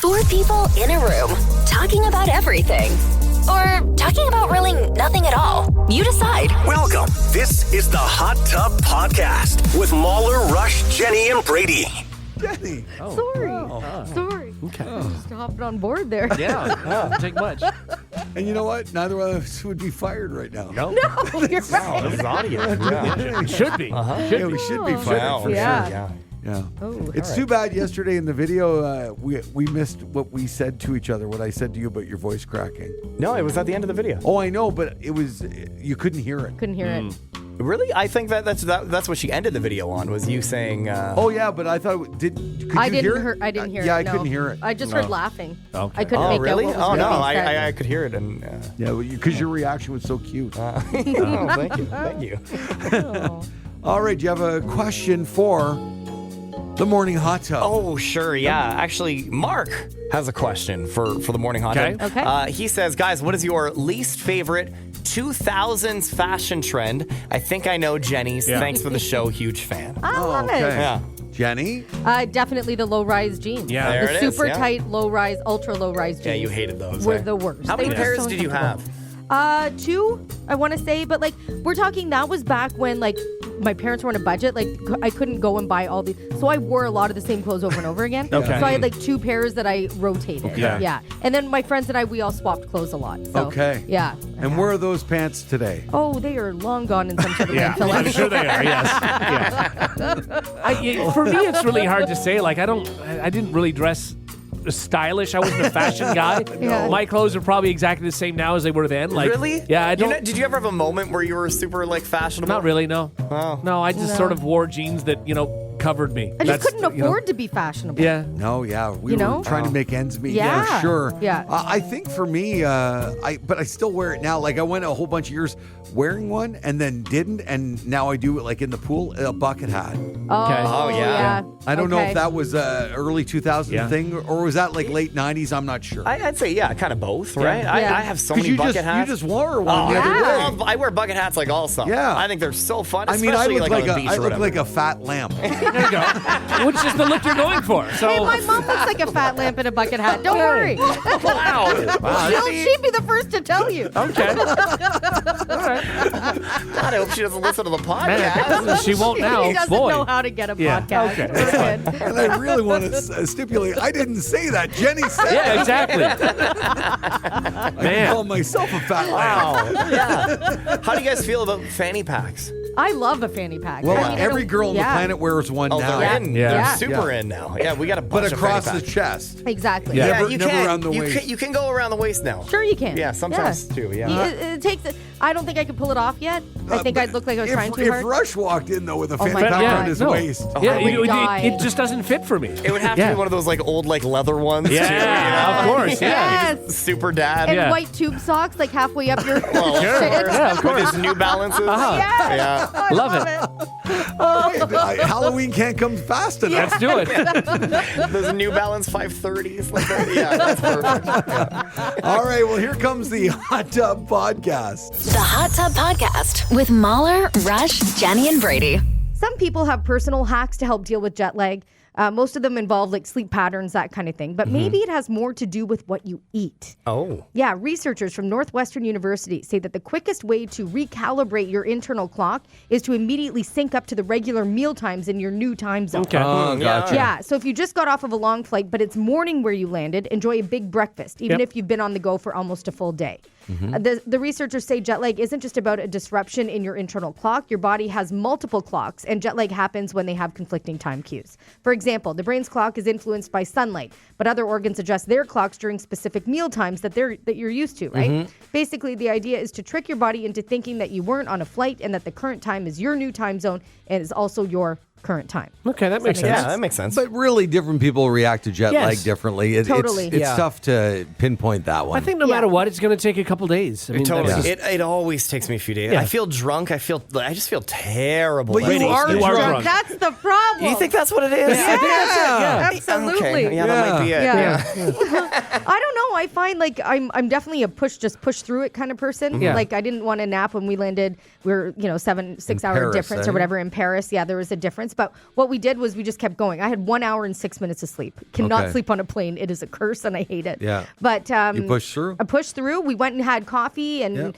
Four people in a room talking about everything. Or talking about really nothing at all. You decide. Welcome. This is the Hot Tub Podcast with Mahler, Rush, Jenny, and Brady. Jenny. Sorry. Okay. Just hopped on board there. Yeah, doesn't take much. And you know what? Neither of us would be fired right now. No. No, you're right. This is audio. Yeah. It should be. Yeah, we should be fired Wow. for Yeah. sure. Yeah. Yeah. Oh. It's too bad yesterday in the video we missed what we said to each other, what I said to you about your voice cracking. No, it was at the end of the video. Oh, I know, but it was you couldn't hear it. Couldn't hear it. Really? I think that's what she ended the video on, was you saying... Oh yeah, but I thought could you I hear didn't it? I didn't hear Yeah, it. I couldn't hear it. I just heard laughing. Okay. I couldn't Oh, make really? out what was Oh, no, being said. I could hear it. And Yeah, because your reaction was so cute. oh, thank you. Thank you. Oh. All right, do you have a question for the morning hot tub? Oh, sure, yeah. Actually, Mark has a question for the morning hot Okay. tub. Okay. He says, guys, what is your least favorite 2000s fashion trend? I think I know Jenny's. Yeah. Thanks for the show. Huge fan. I love okay. it. Yeah. Jenny? Definitely the low-rise jeans. Yeah. There the it is, super yeah. tight, low-rise, ultra low-rise jeans. Yeah, you hated those. Were eh? the worst. How many They were pairs so did you have? Two, I want to say, but like we're talking that was back when like my parents were on a budget. Like I couldn't go and buy all these, so I wore a lot of the same clothes over and over again. Okay. So I had like two pairs that I rotated. Okay. Yeah. And then my friends and I, we all swapped clothes a lot. So, Okay. Yeah. And where are those pants today? Oh, they are long gone in some sort of Yeah, landfill. I'm sure they are. Yes. Yeah. For me, it's really hard to say. Like, I didn't really dress stylish. I wasn't a fashion guy. Yeah. My clothes are probably exactly the same now as they were then. Like, Really? Yeah, I don't. Did you ever have a moment where you were super like fashionable? Not really. No. Oh. No, I just No. sort of wore jeans that covered me. I just couldn't you know. afford to be fashionable. Yeah. No, yeah, we You were know? trying to make ends meet. Yeah. For sure. Yeah. I think for me, but I still wear it now. Like I went a whole bunch of years wearing one and then didn't, and now I do it like in the pool, a bucket hat. Oh, yeah. I don't know Okay. if that was a early 2000 Yeah. thing or was that like late 90s. I'm not sure. I'd say, yeah, kind of both, right? Yeah. I have so Because many you bucket just hats. you just wore one Oh, the other yeah. day. I wear bucket hats like all summer. Yeah. I think they're so fun, I mean, I especially look like like on the beach I or look whatever. like a fat lamp. There you go. Which is the look you're going for. So. Hey, my mom looks like a fat lamp in a bucket hat. Don't worry. Wow. She'd be the first to tell you. Okay. God, I hope she doesn't listen to the podcast. Man, she won't now. He doesn't Boy. know how to get a Yeah. podcast. Okay. We're good. And I really want to stipulate, I didn't say that. Jenny said Yeah, exactly. I Man. call myself a fat lamp. Wow. Yeah. How do you guys feel about fanny packs? I love a fanny pack. Well, I mean, I every don't- girl on the yeah. planet wears one Oh, now. they're Yeah. in. Yeah. They're Yeah. super in now. Yeah, we got a But bunch across of the fanny packs. chest. Exactly. Yeah. Yeah, Never- you never can. around the you waist. Can, you can go around the waist now. Sure you can. Yeah, sometimes too, yeah. It takes. I don't think I could pull it off yet. I think I'd look like I was trying too if hard. Rush walked in though with a fanny my pack God. around his no. waist, Yeah, I would die. it just doesn't fit for me. It would have to Yeah. be one of those like old like leather ones Yeah, too. You know? of course, yeah. Yes. Super dad. And Yeah. white tube socks, like halfway up your Well, Sure. shin. Yeah, of With course. his New Balances. Yeah. Yeah. I Love it. Halloween can't come fast enough. Let's do it. Those New Balance 530s. Like that. Yeah, that's perfect. All right, well, here comes the Hot Tub Podcast. The Hot Tub Podcast with Mahler, Rush, Jenny, and Brady. Some people have personal hacks to help deal with jet lag. Most of them involve like sleep patterns, that kind of thing. But maybe it has more to do with what you eat. Oh. Yeah, researchers from Northwestern University say that the quickest way to recalibrate your internal clock is to immediately sync up to the regular meal times in your new time zone. Okay. Oh, gotcha. Yeah, so if you just got off of a long flight, but it's morning where you landed, enjoy a big breakfast, even Yep. if you've been on the go for almost a full day. The researchers say jet lag isn't just about a disruption in your internal clock. Your body has multiple clocks, and jet lag happens when they have conflicting time cues. For example, the brain's clock is influenced by sunlight, but other organs adjust their clocks during specific meal times that you're used to, right? Basically, the idea is to trick your body into thinking that you weren't on a flight and that the current time is your new time zone and is also your current time. Okay, that makes sense. Yeah, that makes sense. But really, different people react to jet Yes. lag differently. Totally. It's Yeah. tough to pinpoint that one. I think no Yeah. matter what, it's going to take a couple days. I mean, Totally. that's just- It always takes me a few days. Yeah. I feel drunk. I just feel terrible. But you Brady, are You are drunk. drunk. That's the problem. You think that's what it is? I think that's it, yeah. Absolutely. Okay. Yeah, that might be it. Yeah. I don't know. I find like I'm definitely a push through it kind of person. Yeah. Like I didn't want to nap when we landed. We're 6 hour Paris, difference eh? or whatever in Paris. Yeah, there was a difference. experience. But what we did was we just kept going. I had 1 hour and 6 minutes of sleep. Cannot Okay. sleep on a plane. It is a curse, and I hate it. Yeah. But You pushed through? I pushed through. We went and had coffee and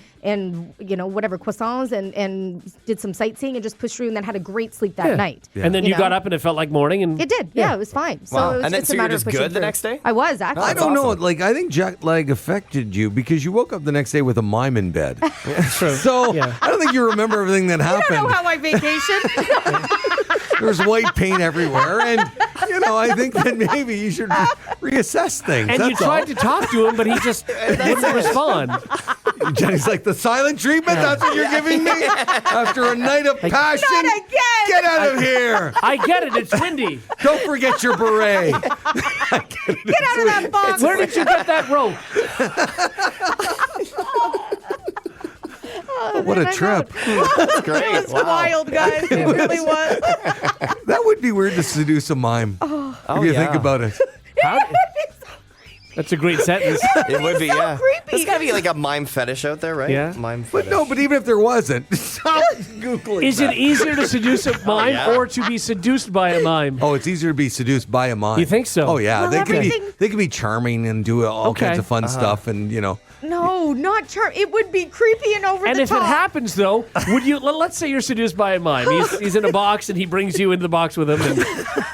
whatever croissants and did some sightseeing and just pushed through and then had a great sleep that night. And then you got up and it felt like morning. And It did. Yeah, it was fine. So Wow. it was And then just so a you were matter just of pushing good the through. next day? I was actually. I don't know. Like, I think jet lag affected you because you woke up the next day with a mime in bed. true. So I don't think you remember everything that I happened. don't know how I vacation. There's white paint everywhere, and I think that maybe you should reassess things. And you That's all. tried to talk to him, but he just wouldn't respond. Jenny's like, the silent treatment? That's what you're giving me? After a night of passion? Not again! Get out of here! I get it. It's windy. Don't forget your beret. Get out of that box. Where did you get that rope? What a trip. That's great. It was wild, guys. It really was. That would be weird to seduce a mime. If you think about it. How? That's a great sentence. It would be, yeah. creepy. There's got to be like a mime fetish out there, right? Yeah. Mime But fetish. no, but even if there wasn't, stop Googling Is that. it easier to seduce a mime yeah. or to be seduced by a mime? Oh, it's easier to be seduced by a mime. You think so? Oh yeah, Well, they can everything- be charming and do all Okay. kinds of fun stuff, and No, not charm. It would be creepy and over And the if top. it happens, though, would you? Let's say you're seduced by a mime. He's in a box and he brings you into the box with him, and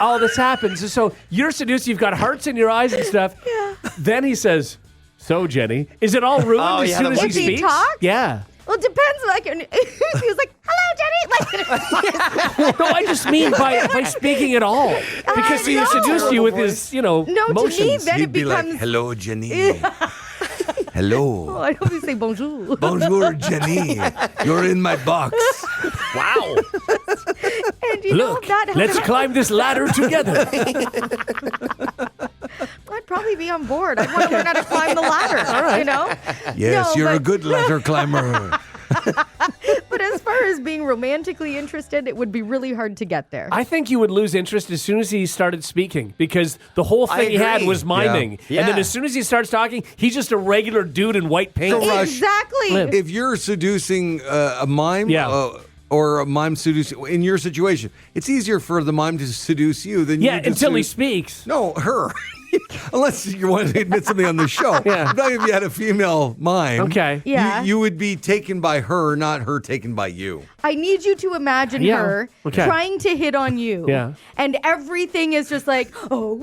all this happens. And so you're seduced. You've got hearts in your eyes and stuff. Yeah. Then he says, "So, Jenny, is it all ruined Oh, as yeah, soon as the he If he speaks?" talks? Yeah. Well, it depends. Like, he was like, "Hello, Jenny." Like, No, I just mean by speaking at all, because he know. seduced you with his, no, to me, motions. then he'd it be becomes. like, "Hello, Jenny. Hello, I don't say bonjour. bonjour, Jenny. You're in my box." Wow. And you Look, know that. let's climb this ladder together. I'd probably be on board. I'd want to learn how to climb the ladder. All right. Yes, No, you're a but- good ladder climber. But as far as being romantically interested, it would be really hard to get there. I think you would lose interest as soon as he started speaking, because the whole I thing he had agree. was miming. Yeah. And then Yeah. as soon as he starts talking, he's just a regular dude in white paint. So, Rush, Exactly. if you're seducing a mime, Yeah. or a mime seducing in your situation, it's easier for the mime to seduce you than Yeah, you to until he seduce- speaks. No, her. Unless you want to admit something on the show. Yeah. Not if you had a female mime. Okay. Yeah. You would be taken by her, not her taken by you. I need you to imagine Yeah. her Okay. trying to hit on you. Yeah. And everything is just like, oh,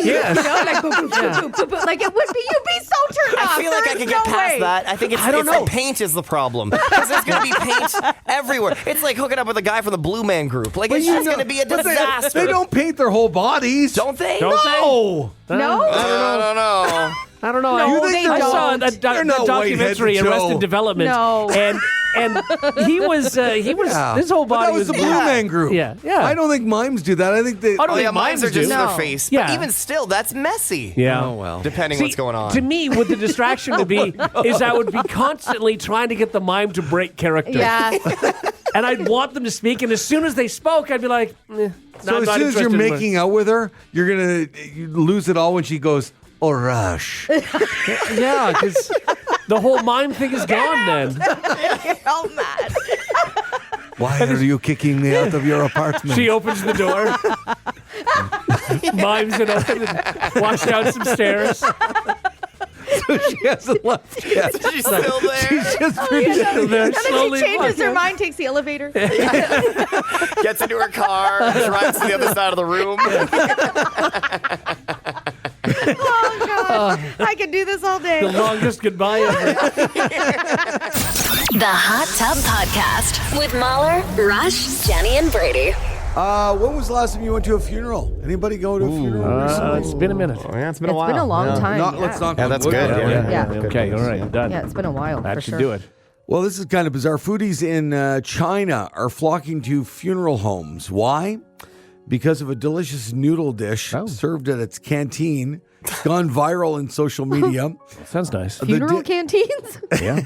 Yes. like, boop, boop, boop, boop, boop, boop. Like it would be, you'd be so turned off. I feel like I There's could get no past way. that. I think it's, I don't it's know. the paint is the problem. Because there's going to be paint everywhere. It's like hooking up with a guy from the Blue Man Group. Like, it's just going to be a But disaster. They don't paint their whole bodies. Don't they? Don't they? No. No? I don't know. I don't know. No, I, they I saw don't. a They're not documentary, white-headed, Arrested Joe. Development. No. And he was Yeah. his whole But body that was the Blue yeah. Man Group. Yeah, yeah. I don't think mimes do that. I think they. I don't Oh, yeah, think mimes are mimes just do. their No. face. Yeah. But even still, that's messy. Yeah. Oh well. Depending See, what's going on. To me, what the distraction would be is I would be constantly trying to get the mime to break character. Yeah. And I'd want them to speak, and as soon as they spoke, I'd be like, So I'm as not soon as you're interested in making out with her, you're gonna lose it all when she goes, "Oh, Rush." Yeah, because the whole mime thing is gone then. You're all mad. Why are you kicking me out of your apartment? She opens the door, mimes it open, and walks down some stairs. She hasn't left yet. She's still there. She's just been And then And then slowly she changes her walks- mind, takes the elevator. Gets into her car, drives to the other side of the room. Oh, God. I could do this all The day. longest goodbye ever. The Hot Tub Podcast with Mahler, Rush, Jenny, and Brady. When was the last time you went to a funeral? Anybody go to a funeral recently? It's been a minute. Yeah, it's been It's been a long time. Let's not. Yeah, that's go good. there. Yeah. Yeah. Okay, all right, done. Yeah, it's been a while. That for should sure. do it. Well, this is kind of bizarre. Foodies in China are flocking to funeral homes. Why? Because of a delicious noodle dish served at its canteen. It's gone viral in social media. Sounds nice. Funeral canteens? Yeah.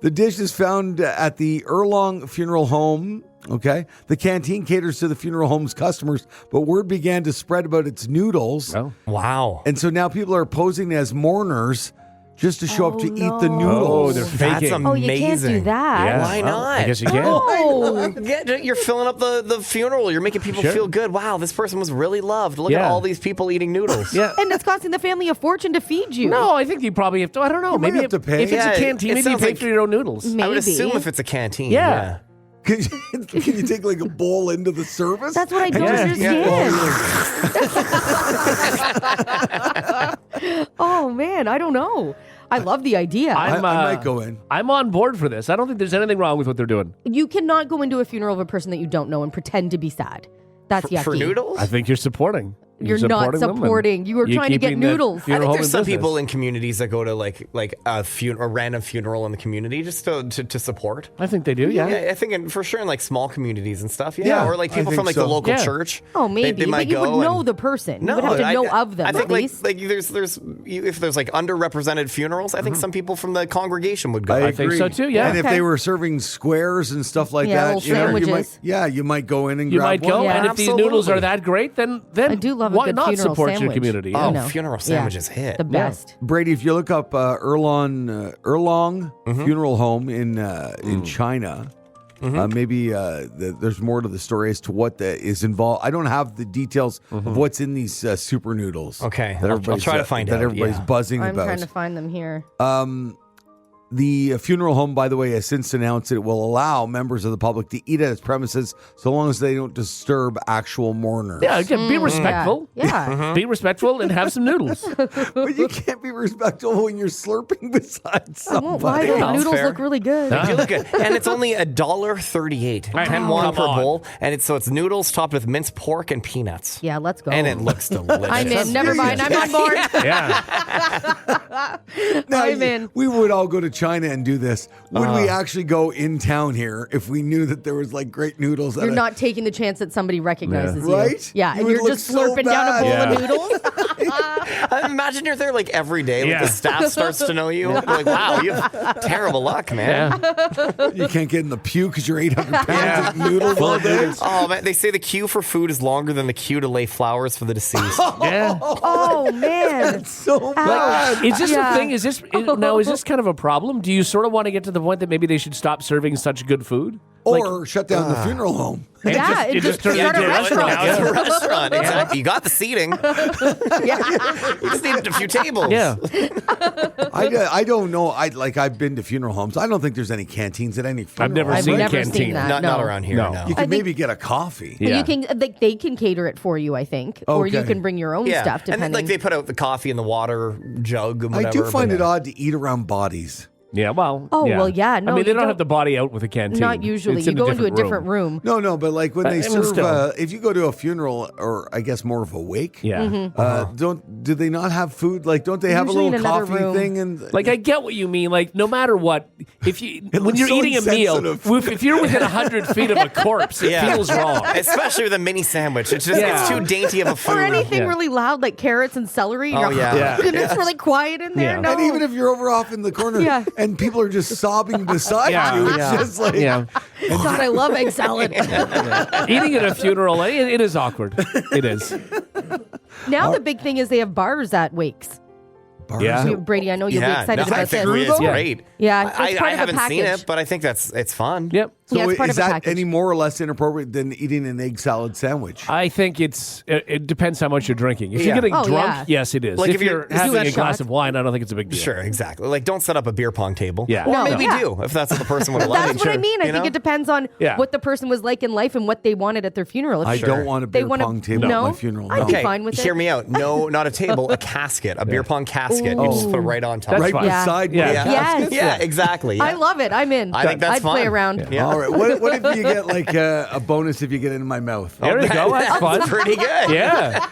The dish is found at the Erlong Funeral Home. Okay. The canteen caters to the funeral home's customers, but word began to spread about its noodles. Oh. Wow. And so now people are posing as mourners just to show up to eat the Oh, noodles. they're That's faking. Oh, you can't do amazing. that. Yeah. Why Well, not? I guess you can. Oh, Yeah, you're filling up the funeral. You're making people Sure. feel good. Wow, this person was really loved. Look at Yeah. all these people eating noodles. Yeah. and it's costing the family a fortune to feed you. No, I think you probably have to. I don't know. might Maybe have to pay. if it's Yeah, a canteen, it maybe you sounds pay like- for your own noodles. Maybe. I would assume if it's a canteen. Yeah. Can you take like a bowl into the service? That's what I don't Yeah. understand. Oh man, I don't know. I love the idea. I might go in. I'm on board for this. I don't think there's anything wrong with what they're doing. You cannot go into a funeral of a person that you don't know and pretend to be sad. That's yucky. For noodles? I think you're supporting. You're not them and supporting. You are trying to get keeping the noodles. I funeral think home there's in some business. people in communities that go to like a random funeral in the community just to support. I think they do. Yeah. Yeah, I think for sure in like small communities and stuff. Yeah, Yeah, or like I people think from like so. the local Yeah. church. Oh, maybe, they might but you would go know and- the person. No, you would have to know of them I at think least. like there's if there's like underrepresented funerals, I think some people from the congregation would go. I think so too, yeah. And if Okay. they were serving squares and stuff like Yeah, that, little sandwiches. you might go in and You grab might go, one. Yeah. and if these noodles Absolutely. are that great, then I do love a why good not funeral support your sandwich. community? Oh, I know. funeral Yeah. sandwiches hit. The best. Brady, if you look up Erlong Funeral Home in China, maybe there's more to the story as to what is involved. I don't have the details of what's in these super noodles. Okay, that I'll everybody's, try to find that out, everybody's yeah. buzzing I'm about. trying to find them here. The funeral home, by the way, has since announced it will allow members of the public to eat at its premises so long as they don't disturb actual mourners. Yeah, again, be respectful. Yeah. Be respectful and have some noodles. But you can't be respectful when you're slurping beside I won't lie, somebody. the That's noodles fair. look really good. They do look good. And it's only $1.38, Right. 10 won Come per on. bowl, and it's noodles topped with minced pork and peanuts. Yeah, let's go. And it looks delicious. I'm in. Never mind. I'm on board. Yeah. Now, I'm in. We would all go to China and do this. Would we actually go in town here if we knew that there was like great noodles? You're not taking the chance that somebody recognizes you. Right? Yeah, You and would you're look just so slurping down a bowl bad. of noodles. Imagine you're there like every day. Like Yeah. the staff starts to know you. You're like, wow, you have terrible luck, man. Yeah. You can't get in the pew because you're 800 pounds of noodles all day. Oh man, they say the queue for food is longer than the queue to lay flowers for the deceased. Yeah. Oh, man. So bad. Is this Yeah. the thing? Is this kind of a problem? Do you sort of want to get to the point that maybe they should stop serving such good food? Or shut down the funeral home. Yeah, you it just turn it start into a a restaurant. restaurant. Now it's Yeah. a restaurant. Exactly. You got the seating. You just need a few tables. Yeah. I don't know. I've been to funeral homes. I don't think there's any canteens at any funeral I've never home. I've seen never canteen. seen that. Not no. around here. No. No. You I can think- maybe get a coffee. Yeah. You can they can cater it for you, I think, or you Okay. can bring your own Yeah. stuff. And Depending. like they put out the coffee and the water jug and whatever. I do find but it odd to eat around bodies. Yeah, well. Oh, well, yeah, no, I mean, they you don't don't- have the body out with a canteen. Not usually. It's You in go into a different room. No, but like when they I mean, serve, still. if you go to a funeral or I guess more of a wake, Yeah. Mm-hmm. do they not have food? Like, don't they have Usually a in little another coffee room. thing? And Like I get what you mean. Like no matter what, if you when looks you're so eating a meal, insensitive. if you're within 100 feet of a corpse, it Yeah. feels wrong. Especially with a mini sandwich. It's just Yeah. it's too dainty of a food. Or anything Yeah. really loud like carrots and celery. Oh, You're like, yeah. Yeah. and it's really quiet in there. Yeah. No. and even if you're over off in the corner Yeah. and people are just sobbing beside Yeah. you, it's Yeah. just like Yeah, God, I love egg salad. eating at a funeral, it is awkward. It is. Now the big thing is they have bars at wakes. bars Yeah. at- Brady, I know you'll be excited I about think this. it's Yeah. great. Yeah, it's I part of a haven't seen package. it, but I think it's fun. Yep. So Yeah, it's part is of a that package. any more or less inappropriate than eating an egg salad sandwich? I think it depends how much you're drinking. If Yeah. you're getting Oh, drunk, yeah. yes, it is. Like if if you're you're- having Do a a glass shot. of wine, I don't think it's a big deal. Sure, exactly. Like, don't set up a beer pong table. Yeah. Or No, maybe yeah. do if that's what the person would like. That's what I mean. I You think know? it depends on Yeah. what the person was like in life and what they wanted at their funeral. If I you- don't want a they beer wanna- pong table no? at my funeral. I'd no. be Okay, fine with it. hear me out. No, not a table, a casket, a beer pong casket. You just put it right on top. That's Right fine. Yeah. beside me. Yeah. Yes. Yeah, exactly. I love it. I'm in. I think that's I'd play fun. around. Yeah. All right. What if you get like a bonus if you get it in my mouth? There you go. That's fun. Pretty good. Yeah.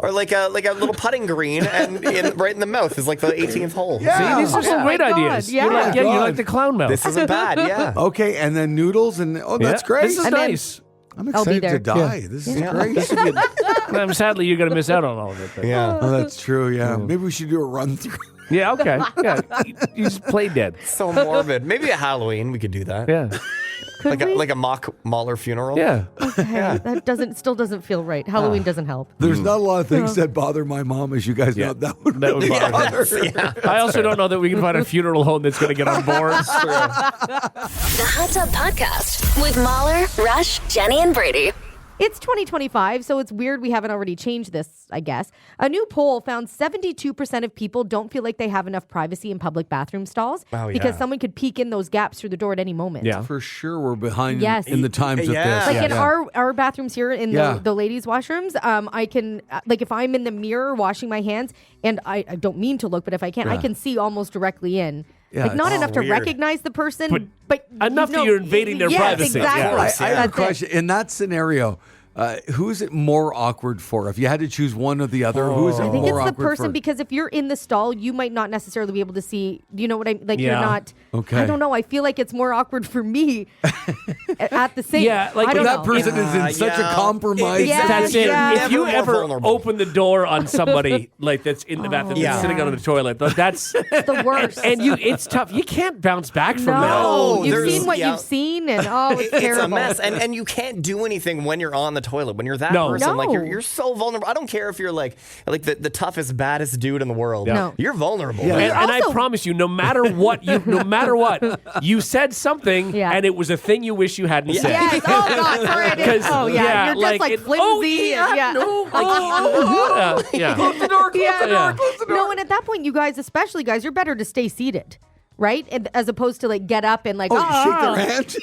Or like a little putting green and right in the mouth is like the 18th hole. Yeah. See, these are some Oh great my God, ideas. yeah. You're like, yeah, God. you're like the clown mouth. This isn't bad. Yeah. Okay, and then noodles and that's Yeah. great. This is I'm in. nice. I'm I'll be excited to there. die. This is great. Sadly, you're going to miss out on all of it. But. Yeah. Oh, that's true. Yeah, maybe we should do a run through. Yeah, okay. Yeah. You just play dead. So morbid. Maybe at Halloween we could do that. Yeah. Could we? Like a mock Mahler funeral? Yeah. Okay, that still doesn't feel right. Halloween doesn't help. There's not a lot of things that bother my mom, as you guys know. That would really bother her. I also don't know that we can find a funeral home that's going to get on board. The Hot Tub Podcast with Mahler, Rush, Jenny, and Brady. It's 2025, so it's weird we haven't already changed this, I guess. A new poll found 72% of people don't feel like they have enough privacy in public bathroom stalls because someone could peek in those gaps through the door at any moment. Yeah. For sure, we're behind Yes. in the times with Yeah. this. Like in our bathrooms here in Yeah. the ladies' washrooms, I can, like if I'm in the mirror washing my hands, and I don't mean to look, but if I can, I can see almost directly in. Yeah, Like not it's enough to weird. recognize the person, but enough that you're invading their yes, privacy. Exactly. Of course, I have a That's it. question. In that scenario, who is it more awkward for? If you had to choose one or the other, who is it I think more it's the awkward person for? because if you're in the stall, you might not necessarily be able to see. Do you know what I like? Yeah. You're not. Okay. I don't know. I feel like it's more awkward for me at the same. Yeah, like I if don't that know. person is in such a yeah. compromised Yeah. That's it. Yeah. If you Never more ever vulnerable. open the door on somebody like that's in the bathroom, Yeah. that's sitting on the toilet, that's It's the worst. and it's tough. You can't bounce back from that. no, you've there's- seen what yeah. you've seen, and it's It's terrible. a mess, and you can't do anything when you're on the toilet. When you're that No. person, like No. you're so vulnerable. I don't care if you're like the toughest, baddest dude in the world. No. You're vulnerable. Yeah. man. And I also- promise you, no matter what, you said something, Yeah. and it was a thing you wish you hadn't said. Yes. Oh God. Sorry. I didn't- 'Cause, Oh yeah. yeah, You're just like like it- flimsy. oh, yeah, and, yeah. no, yeah. Close the door, Yeah. close the door. No, and at that point, you guys, especially guys, you're better to stay seated, right? And, as opposed to like get up and like Shake their hand.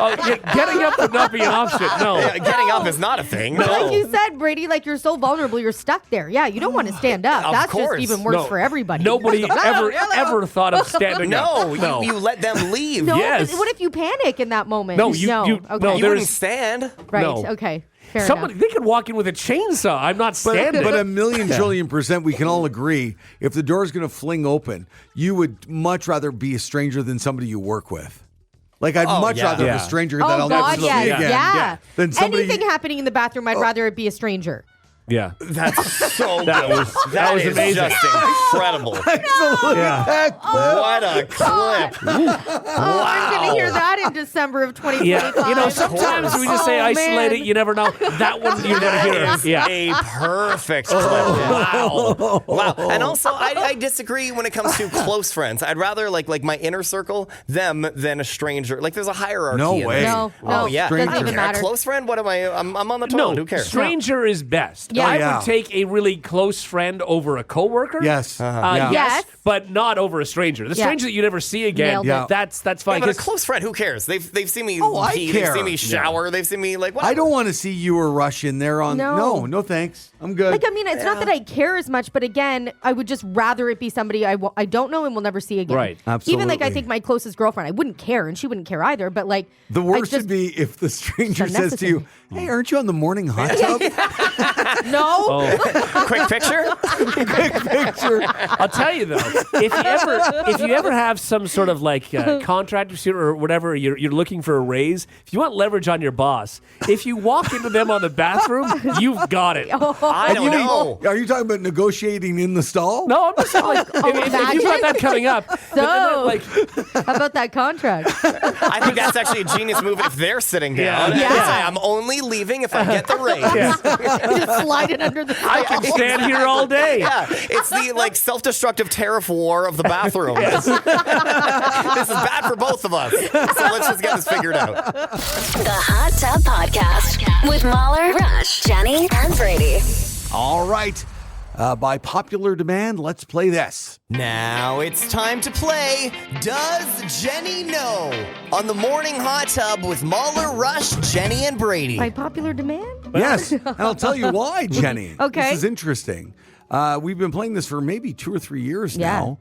Oh, yeah, getting up would not be an option. No. Yeah, getting up is not a thing. But No. like you said, Brady, like you're so vulnerable, you're stuck there. Yeah, you don't want to stand up. Of That's course. just even worse No. for everybody. Nobody ever thought of standing No, up. you let them leave. No, Yes. but what if you panic in that moment? No, you- okay. no, You there's- wouldn't stand. right. no. Okay. Fair Somebody enough. they could walk in with a chainsaw. I'm not standing. But a million trillion percent, we can all agree, if the door is going to fling open, you would much rather be a stranger than somebody you work with. Like, I'd much yeah. rather have Yeah. a stranger that Oh I'll never God, see yes, again yeah. than somebody. Anything happening in the bathroom, I'd rather it be a stranger. yeah. That's so That good. was- that that was is amazing. just incredible. Yeah. What a clip. Oh, I'm gonna hear that in December of 2025. Yeah. You know, sometimes we just say Oh, isolate man. it. You never know. That one you're going to hear. That is Yeah. a perfect clip. Wow. Wow. And also, I disagree when it comes to close friends. I'd rather like my inner circle, them, than a stranger. Like there's a hierarchy. No in way. this. No, Oh, yeah. Stranger. I don't Doesn't care. matter. A close friend? What am I? I'm on the toilet. No, Who cares? stranger is best. Yeah. I Yeah. would take a really close friend over a coworker. Yes. Yeah. Yes, Yes. but not over a stranger. The Yeah. stranger that you never see again. Nailed it. Yeah. That's Yeah, fine. but a 'cause- close friend, who cares? They've seen me Oh, I pee, care. they've seen me shower, they've seen me like what? I don't want to see you or Rush in there on. No. No thanks. I'm good. Like, I mean, it's not that I care as much, but again, I would just rather it be somebody I don't know and will never see again. Right. Even like I Absolutely. think my closest girlfriend, I wouldn't care and she wouldn't care either. But like The I worst just, would be if the stranger says to you, "Hey, aren't you on the morning hot tub?" no. Oh, Quick picture? Picture. I'll tell you though, if you ever have some sort of like contract dispute or whatever, you're looking for a raise. If you want leverage on your boss, if you walk into them on the bathroom, you've got it. I don't know. Are you talking about negotiating in the stall? No, I'm just saying, like, if you've got that coming up, So- like, How about that contract? I think that's actually a genius move if they're sitting down. Yeah. and Yeah. say, I'm only leaving if I get the raise. Just slide it under the I can stand here all day. Yeah, it's the like self-destructive tariff war of the bathroom. This is bad for both of us. So let's just get this figured out. The Hot Tub Podcast with Mahler, Rush, Jenny, and Brady. All right. By popular demand, let's play this. Now it's time to play Does Jenny Know? On the Morning Hot Tub with Mahler, Rush, Jenny, and Brady. By popular demand? Yes, and I'll tell you why, Jenny. Okay. This is interesting. We've been playing this for maybe 2 or 3 years Yeah. now.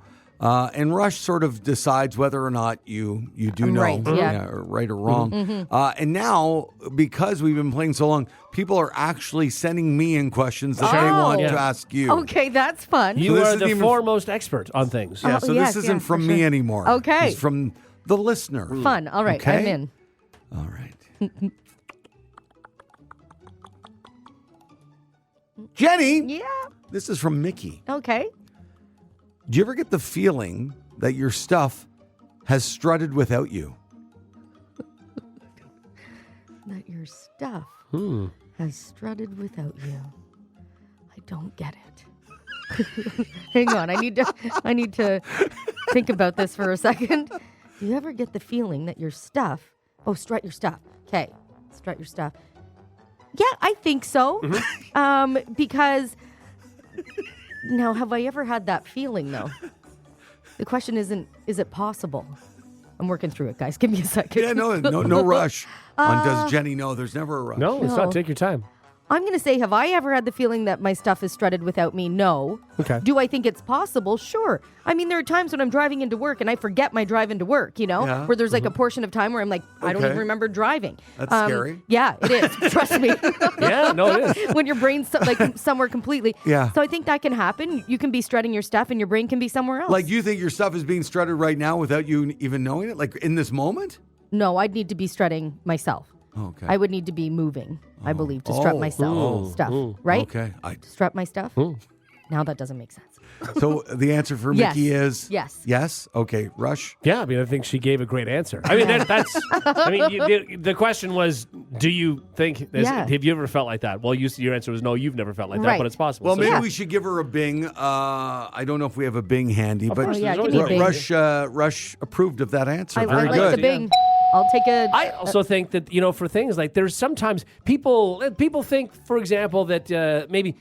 And Rush sort of decides whether or not you do I'm know, right, yeah. or right or wrong. And now, because we've been playing so long, people are actually sending me in questions that they Oh. want Yeah. to ask you. Okay, that's fun. You So this are isn't the even- foremost expert on things. Yeah, Oh, so yes, this isn't yeah, from for me sure. anymore. Okay. It's from the listener. Fun. All right, Okay. I'm in. All right. Jenny, Yeah. this is from Mickey. Okay. Do you ever get the feeling that your stuff has strutted without you? stuff has strutted without you. I don't get it. Hang on, I need to think about this for a second. Do you ever get the feeling that your stuff... Oh, strut your stuff. Okay, strut your stuff. Yeah, I think so. Because... Now, have I ever had that feeling, though? The question isn't, is it possible? I'm working through it, guys. Give me a second. Yeah, no rush on Does Jenny Know? There's never a rush. No, it's not. Take your time. I'm going to say, have I ever had the feeling that my stuff is strutted without me? No. Okay. Do I think it's possible? Sure. I mean, there are times when I'm driving into work and I forget my drive into work, Yeah. where there's like a portion of time where I'm like, I don't Okay. even remember driving. That's scary. Yeah, it is. Trust me. Yeah, no, it is. When your brain's somewhere completely. Yeah. So I think that can happen. You can be strutting your stuff and your brain can be somewhere else. Like, you think your stuff is being strutted right now without you even knowing it? Like, in this moment? No, I'd need to be strutting myself. Okay. I would need to be moving, I believe, to strut myself stuff, right? Okay. Strut my stuff? Now that doesn't make sense. So the answer for Yes. Mickey is Yes. Yes. Okay. Rush. Yeah, I mean, I think she gave a great answer. I mean, that's. I mean, the question was, do you think? Yeah. Have you ever felt like that? Well, your answer was no. You've never felt like that, Right. but it's possible. Well, So- maybe we should give her a Bing. I don't know if we have a Bing handy, but course, yeah, there's give always me a Bing. Bing. Rush approved of that answer. I Very like good. the Bing. I'll take a... I also think that, for things like there's sometimes people think, for example, that maybe,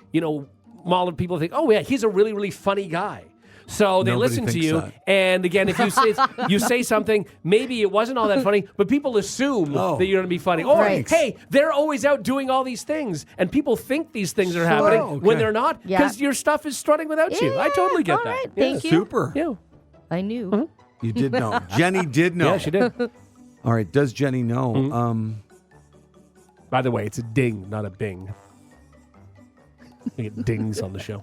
Mahler, people think, oh, yeah, he's a really, really funny guy. So they Nobody listen to thinks you. that. And again, if you say something, maybe it wasn't all that funny, but people assume that you're going to be funny. Or, Right. hey, they're always out doing all these things. And people think these things are happening okay. when they're not Yeah. because your stuff is strutting without you. I totally get all that. right, Yeah. thank you. Super. Yeah. I knew. You did know. Jenny did know. Yeah, she did. All right. Does Jenny know? By the way, it's a ding, not a bing. We get dings on the show.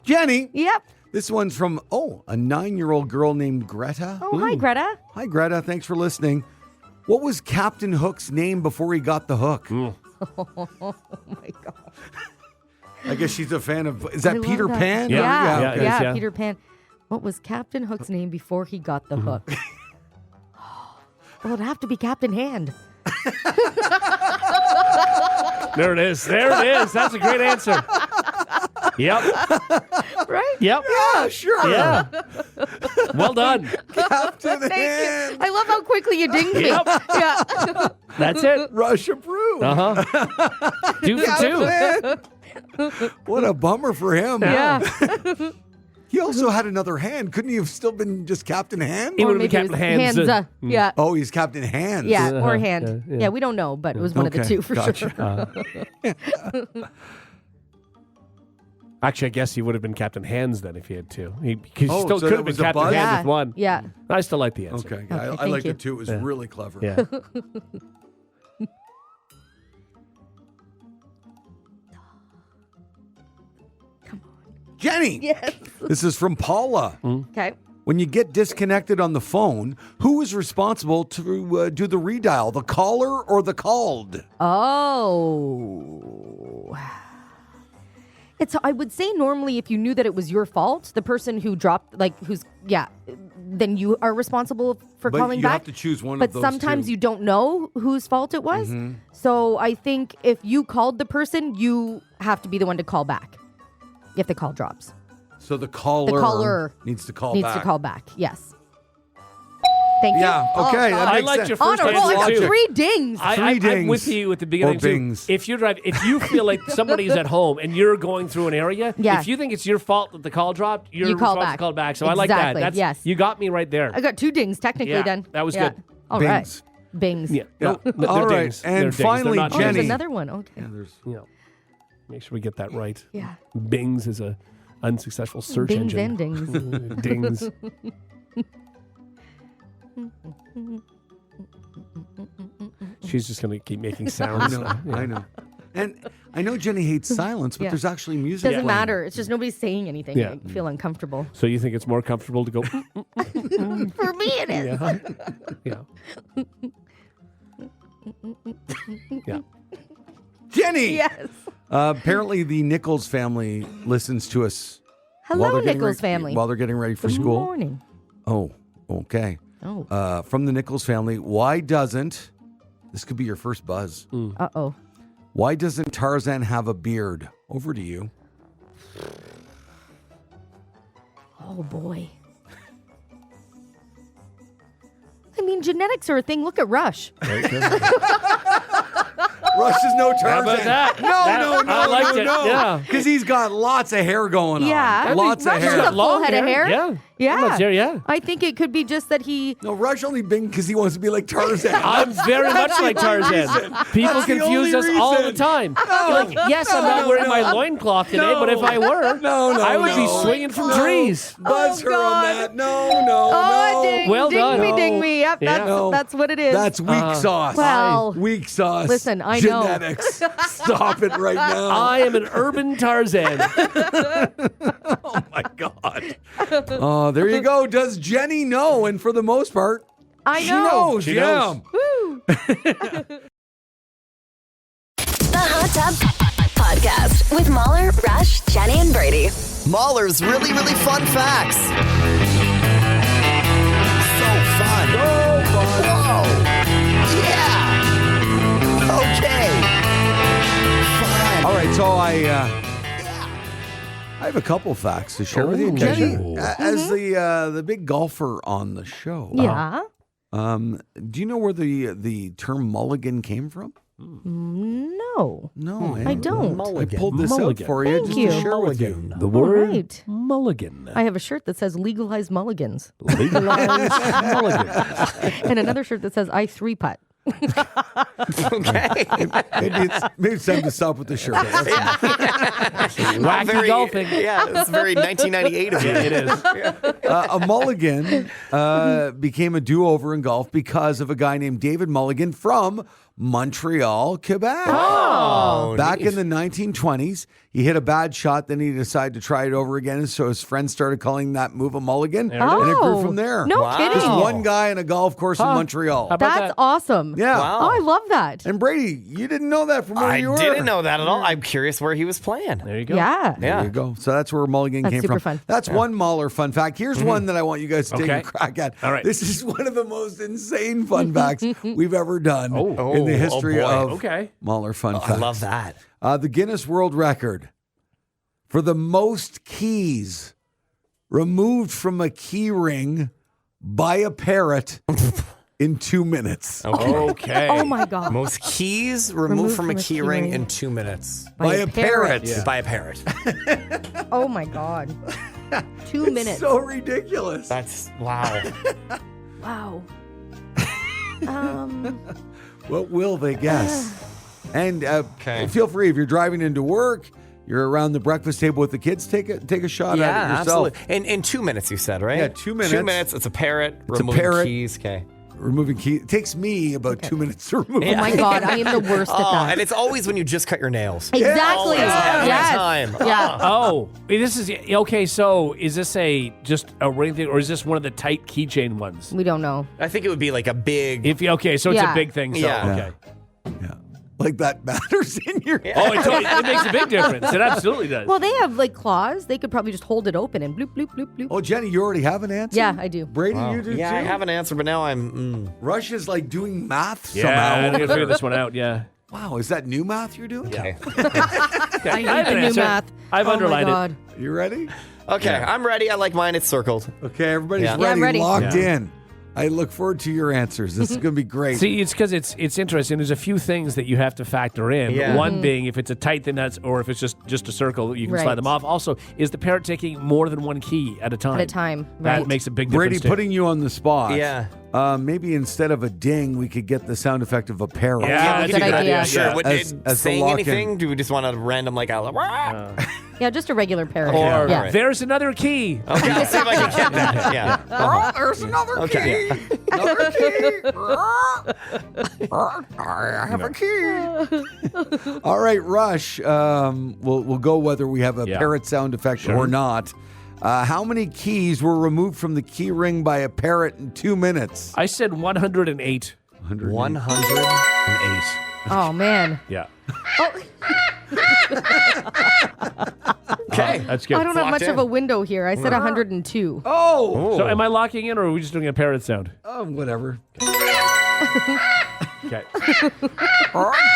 Jenny. Yep. This one's from a 9-year-old girl named Greta. Oh, hi, Greta. Hi, Greta. Thanks for listening. What was Captain Hook's name before he got the hook? Oh, my God. I guess she's a fan of. Is I that love Peter that. Pan? Yeah, Yeah, it is, yeah. Peter Pan. What was Captain Hook's name before he got the hook? Well, it'd have to be Captain Hand. There it is. There it is. That's a great answer. Yep. Right? Yep. Yeah, sure. Yeah. Well done. Captain Thank Hand. you. I love how quickly you dinged me. Yep. Yeah. That's it. Rush approved. Uh-huh. 2 for 2. What a bummer for him. Yeah. He also had another hand. Couldn't he have still been just Captain Hand? He Or would have been maybe it Captain was Hands. Yeah. Oh, he's Captain Hands. Yeah, or Uh-huh. hand. Yeah, Yeah, we don't know, but it was one of the Okay, two for gotcha. sure. Actually, I guess he would have been Captain Hands then if he had two. Because he Oh, still so could that have been was a Captain buzz? Hands Yeah. with one. Yeah. I still like the answer. Okay. I thank like you. it too. It was really clever. Yeah. Jenny. Yes. This is from Paula. Okay. When you get disconnected on the phone, who is responsible to do the redial, the caller or the called? Oh. I would say normally if you knew that it was your fault, the person who dropped, then you are responsible for But calling you back. have to choose one but of those sometimes two. you don't know whose fault it was. So I think if you called the person, you have to be the one to call back if the call drops. So the caller, caller needs to call Needs back. to call back. Yes. Thank you. Yeah, okay. Oh, that I makes liked sense. your first on a roll. I answer, got too. 3 dings. I'm dings. with you at the beginning Or too. bings. If you feel like somebody's at home and you're going through an area, Yeah. if you think it's your fault that the call dropped, you're You call responsible back. to call back. So I like that. Exactly, That's, yes. You got me right there. I got 2 dings technically Yeah, then. that was Yeah. good. All right. Bings. Bings. Yeah. Yeah. No, they're All right. dings. And They're dings. They're finally, not Oh, there's Jenny. another one. Okay. Yeah, there's Make sure we get that right. Yeah. Bings is a unsuccessful search Bings engine. and dings. Dings. She's just going to keep making I sounds. know. now. Yeah. I know. And I know Jenny hates silence, but Yeah. there's actually music. Doesn't playing. matter. It's just nobody's saying anything. Yeah. I feel uncomfortable. So you think it's more comfortable to go? For me, it is. Yeah. Yeah. Jenny. Yes. Apparently, the Nichols family listens to us. while Hello, they're getting Nichols ready- family. While they're getting ready for Good school. morning. Oh, okay. Oh. From the Nichols family, why doesn't This could be your first buzz. Uh-oh. Why doesn't Tarzan have a beard? Over to you. Oh, boy. I mean, genetics are a thing. Look at Rush. Rush is no Tarzan. How about that? No, I liked it. Yeah. Because he's got lots of hair going on. Yeah. Lots of Rush hair. has a full head of hair. Yeah. Yeah. Lots of hair, yeah. I think it could be just that he... No, Rush only bing because he wants to be like Tarzan. I'm very much like Tarzan. People That's the confuse us only all the reason. time. Like, yes, I'm not wearing my loincloth today, but if I were, I would be swinging from trees. Buzz her on God. that. No. Oh, ding, Well ding done. me, ding me. Yep, Yeah. that's what it is. That's weak sauce. Well, Weak sauce. listen, I know. Genetics. Stop it right now. I am an urban Tarzan. Oh, my God. Oh, there you go. Does Jenny know? And for the most part, I she know. knows. She yeah. knows. Woo. The Hot Tub Podcast with Mahler, Rush, Jenny, and Brady. Mahler's really, really fun facts. So fun. Whoa. Yeah. Okay. Fun. All right, so I have a couple facts to share with you. Ooh. Jenny, as the big golfer on the show, Yeah. do you know where the term mulligan came from? No. No, I don't. I pulled this Mulligan. out for you Thank just you. to share with you. The word right. mulligan. I have a shirt that says legalize mulligans Legalized mulligan. and another shirt that says I 3-putt. Okay. Maybe it's time to stop with the shirt. Wacky golfing. Yeah, it's very 1998 of you. It is. A mulligan became a do-over in golf because of a guy named David Mulligan from Montreal, Quebec. Back in the 1920s, he hit a bad shot, then he decided to try it over again, and so his friends started calling that move a mulligan, and it grew from there. No Wow. kidding. Just one guy in a golf course in Montreal. How about That's that? awesome. Yeah. Wow. Oh, I love that. And Brady, you didn't know that from where I you were. didn't know that at all. I'm curious where he was playing. There you go. Yeah. There you go. So that's where mulligan That's came super from. fun. That's one Mahler fun fact. Here's one that I want you guys to take Okay. a crack at. All right. This is one of the most insane fun facts we've ever done Oh. in the history boy. of Okay. Mahler fun I facts. love that. The Guinness World Record for the most keys removed from a key ring by a parrot in 2 minutes. Okay. Oh my God. Most keys removed from a key ring in 2 minutes. By a parrot. Yeah. By a parrot. Oh my God. 2 minutes. So ridiculous. That's wow. Wow. What will they guess? And Okay. feel free, if you're driving into work, you're around the breakfast table with the kids, take a shot Yeah, at it yourself. absolutely. In 2 minutes, you said, right? Yeah, 2 minutes. 2 minutes. It's a parrot. It's a removing parrot. keys. Okay. Removing keys. It takes me about 2 minutes to remove. Oh my God. I am the worst at Oh, that. and it's always when you just cut your nails. Exactly. Always, every Yes. time. Yeah. Oh, this is okay. So, is this just a ring thing, or is this one of the tight keychain ones? We don't know. I think it would be like a big. So it's a Yeah. big thing. So, Yeah. okay. Yeah. Like that matters in your Oh, it makes a big difference. It absolutely does. Well, they have like claws. They could probably just hold it open and bloop, bloop, bloop, bloop. Oh, Jenny, you already have an answer? Yeah, I do. Brady, you do yeah, too? I have an answer, but now I'm. Rush is like doing math yeah, somehow. I gotta figure this one out. Yeah. Wow, is that new math you're doing? Okay. I have hate the an new answer. math. I've Oh underlined my it. God. You ready? Okay, I'm ready. I like mine. It's circled. Okay, everybody's Yeah. ready, Yeah, I'm ready. locked Yeah. in. I look forward to your answers. This is going to be great. See, it's because it's interesting. There's a few things that you have to factor in. Yeah. One being if it's a tight thing or if it's just a circle, you can Right. slide them off. Also, is the parrot taking more than one key at a time? At a time, That right. makes a big Brady, difference. too. putting you on the spot. Yeah. Maybe instead of a ding, we could get the sound effect of a parrot. Yeah, we that's could a good do that. idea. Sure. Yeah. Would As it the saying lock-in. anything? Do we just want a random like out? Yeah, just a regular parrot. Or yeah. there's another key. Okay, I'll see if I can get that. Yeah. Oh, there's another Okay. key. Another key. I have a key. All right, Rush. We'll go whether we have a Yeah. parrot sound effect or not. How many keys were removed from the key ring by a parrot in 2 minutes? I said 108. 108. Oh man. Yeah. Okay. That's good. I don't have Locked much in. of a window here. I said 102. Oh, So am I locking in or are we just doing a parrot sound? whatever. Okay.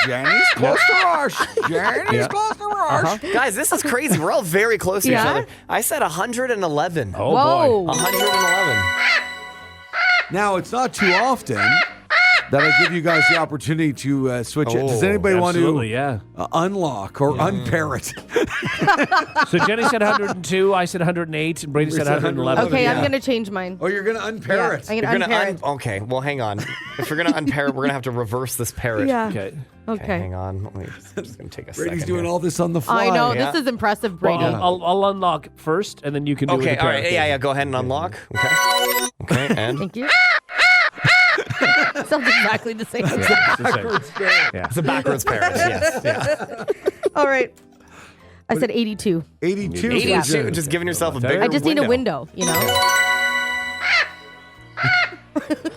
Jenny's close to Rush. Jenny's close to Rush. Guys, this is crazy. We're all very close to each Yeah? other. I said 111. Oh, Whoa. boy. 111. Now, it's not too often that I give you guys the opportunity to switch it. Does anybody want Absolutely, to yeah. unlock or unpair it? So Jenny said 102, I said 108, and Brady said 111. Okay, Yeah. I'm going to change mine. Oh, you're going to unpair Yeah, it. I'm You're going to gonna unpair it. okay, well, hang on. If you're going to unpair it, we're going to have to reverse this parrot. Yeah. Okay. Okay, hang Okay. on. I'm just going to take a Brady's second doing here. all this on the fly. I know. Yeah. This is impressive, Well, Brady. I'll unlock first, and then you can do it Okay, with the all right. parrot. Yeah, go ahead and unlock. Okay. Okay, and Thank you. Sounds exactly the same. Yeah. it's a backwards parrot. Yes. Yeah. All right. I said 82. 82. 82. Just giving yourself a bigger I just need a window, you know?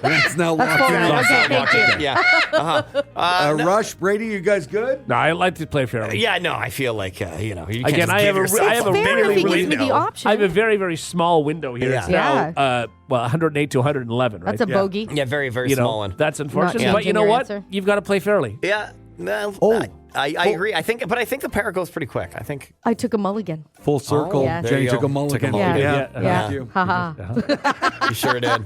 That's now locked Full in. round. Okay, thank you. Yeah. Rush, Brady, you guys good? No, I like to play fairly. Yeah, no, I feel like, you can't Again, just I give have a yourself I have a Fair if really, he really gives me the option. I have a very, very small window here. It's Yeah. now, 108 to 111, right? That's a bogey. Yeah, very, very You small know, one. that's unfortunate. Not But you know changing your what? answer. You've got to play fairly. Yeah. No, I agree. I think the parrot goes pretty quick. I think. I took a mulligan. Full circle. Oh, yes. There Jenny you took go. a mulligan. Took a mulligan. Yeah. Yeah. Thank you. Haha. You sure did.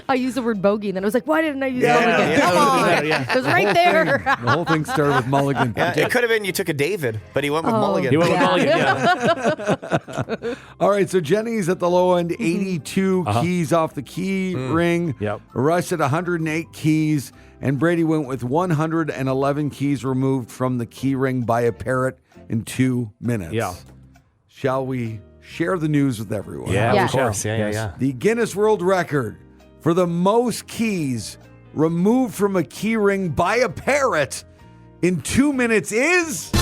I used the word bogey, and then I was like, why didn't I use Yeah, mulligan? yeah, Come yeah. on. Yeah. It was right there. The whole thing started with mulligan. Yeah, it could have been you took a David, but he went with Mulligan. You went with Yeah. mulligan, yeah. All right, so Jenny's at the low end, 82 keys off the key ring. Yep. Rush at 108 keys. And Brady went with 111 keys removed from the key ring by a parrot in 2 minutes. Yeah. Shall we share the news with everyone? Yeah, Yeah. we shall. Yeah. The Guinness World Record for the most keys removed from a key ring by a parrot in 2 minutes is...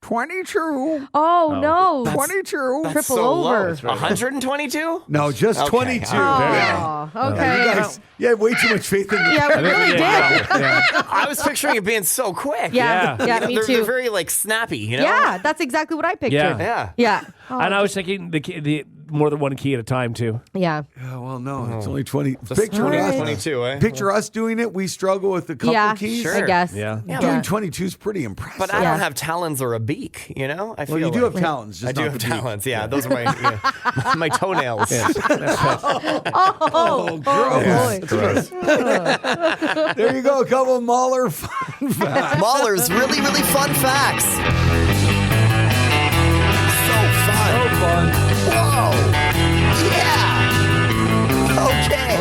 22. Oh, no. 22. That's Triple so low. over. It's 122? No, just Okay. 22. Oh. Yeah. Oh, okay. You guys, you had way too much faith in the Yeah, we really did. Yeah. I was picturing it being so quick. Yeah, Yeah. me They're too. very like snappy, you know? Yeah, that's exactly what I pictured. Yeah. Yeah. Oh, And I was thinking the more than one key at a time, too. yeah. Yeah, well, no, it's only 20. Just Picture us, 22, eh? picture us doing it. We struggle with a couple Yeah, keys. Sure. I guess. Yeah. Doing 22 is pretty impressive. But I Yeah. don't have talons or a beak, you know? I feel well, you do like have talents. Just I do not have the beak. talons, yeah. Those are my my toenails. Oh, gross. Boy. There you go. A couple of Mahler fun facts. Mahler's really, really fun facts. So fun. Fun. Whoa. Yeah. Okay.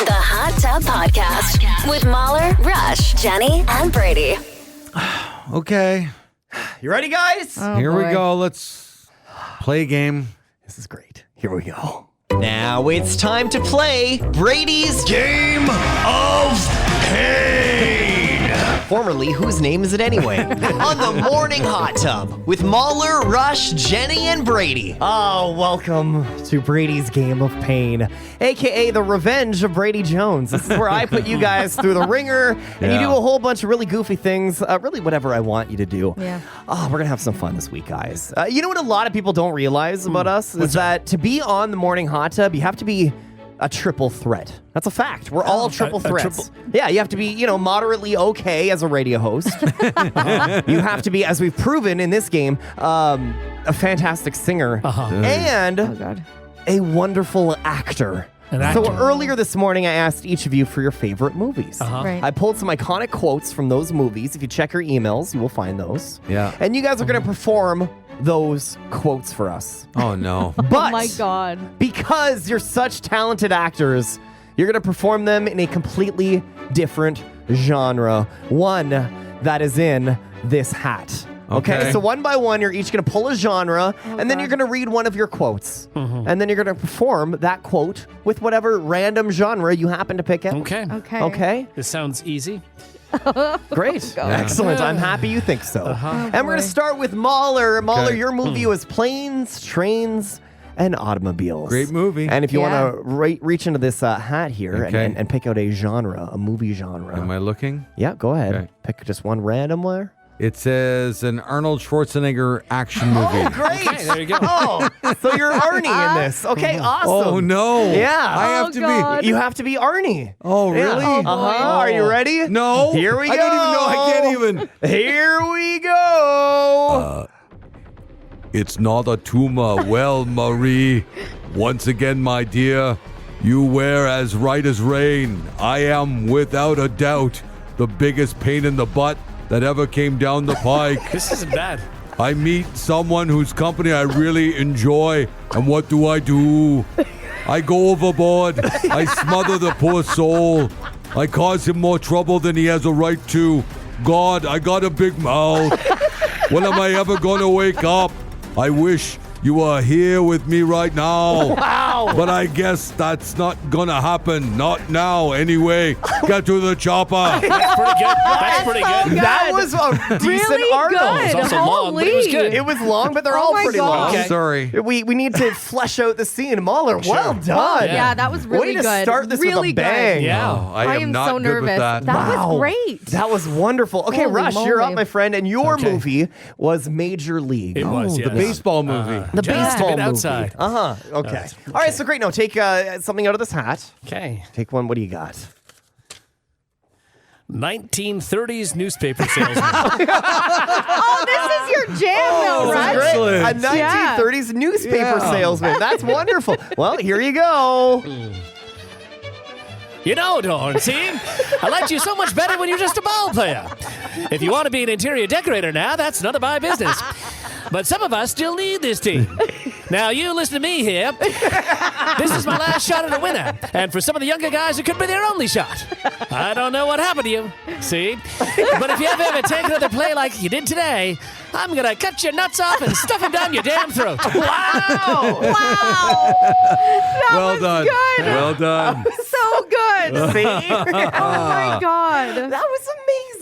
The Hot Tub Podcast with Mahler, Rush, Jenny, and Brady. Okay. You ready, guys? Here we boy. go. Let's play a game. This is great. Here we go. Now it's time to play Brady's Game of Pain. Formerly, whose name is it anyway? On the Morning Hot Tub with Mahler, Rush, Jenny, and Brady. Oh, welcome to Brady's Game of Pain, aka the Revenge of Brady Jones. This is where I put you guys through the ringer, and you do a whole bunch of really goofy things, really whatever I want you to do. Yeah. Oh, we're gonna have some fun this week, guys. You know what a lot of people don't realize about us is that to be on the Morning Hot Tub, you have to be a triple threat. That's a fact. We're all triple threats. Yeah, you have to be, moderately okay as a radio host. You have to be, as we've proven in this game, a fantastic singer and Oh, God. a wonderful actor. So earlier this morning, I asked each of you for your favorite movies. Right. I pulled some iconic quotes from those movies. If you check your emails, you will find those. Yeah. And you guys are going to perform those quotes for us. Oh, no. But Oh, my God. because you're such talented actors, you're going to perform them in a completely different genre. One that is in this hat. Okay, so one by one, you're each going to pull a genre, and then you're going to read one of your quotes. And then you're going to perform that quote with whatever random genre you happen to pick out. Okay. Okay. Okay? This sounds easy. Great. Excellent. I'm happy you think so. And we're going to boy. start with Mahler. Mahler, Okay. your movie was Planes, Trains, and Automobiles. Great movie. And if you Yeah. want to reach into this hat here Okay. and pick out a genre, a movie genre. Am I looking? Yeah, go ahead. Okay. Pick just one random one. It says an Arnold Schwarzenegger action movie. Oh, great. Okay, there you go. Oh, so you're Arnie in this. Okay, awesome. Oh, no. Yeah. I have to God. be. You have to be Arnie. Oh, really? Are you ready? No. Here we go. I don't even know. I can't even. Here we go. It's not a tumor. Well, Marie, once again, my dear, you wear as right as rain. I am, without a doubt, the biggest pain in the butt that ever came down the pike. This isn't bad. I meet someone whose company I really enjoy, and what do? I go overboard. I smother the poor soul. I cause him more trouble than he has a right to. God, I got a big mouth. When am I ever going to wake up? I wish you were here with me right now. Wow. But I guess that's not going to happen. Not now, anyway. Get to the chopper. That's pretty good. That's pretty good. good. That was a decent Really Arnold. good. It's also long, but it was good. It was long, but they're Oh all my pretty God. long. Okay. Sorry. We need to flesh out the scene. Mahler, well done. Yeah, that was really Way to good. start this really with a bang. Yeah. Oh, I am am not so good nervous. with that. Wow. was great. That was wonderful. Okay, Holy Rush, you're moly. up, my friend, and your Okay. movie was Major League. It was, The yes. baseball movie. The Just a baseball bit movie. outside. Okay. All right, so great. Now take something out of this hat. Okay. Take one. What do you got? 1930s newspaper salesman. Oh, this is your jam, though, This is right? great. Excellent. A 1930s newspaper salesman. That's wonderful. Well, here you go. You know, Dorothy, I liked you so much better when you're just a ball player. If you want to be an interior decorator now, that's none of my business. But some of us still need this team. Now, you listen to me here. This is my last shot at a winner. And for some of the younger guys, it could be their only shot. I don't know what happened to you, see? But if you ever take another play like you did today, I'm going to cut your nuts off and stuff them down your damn throat. Wow. Wow. Well done. good. Well done. So good. See? Oh, my God. That was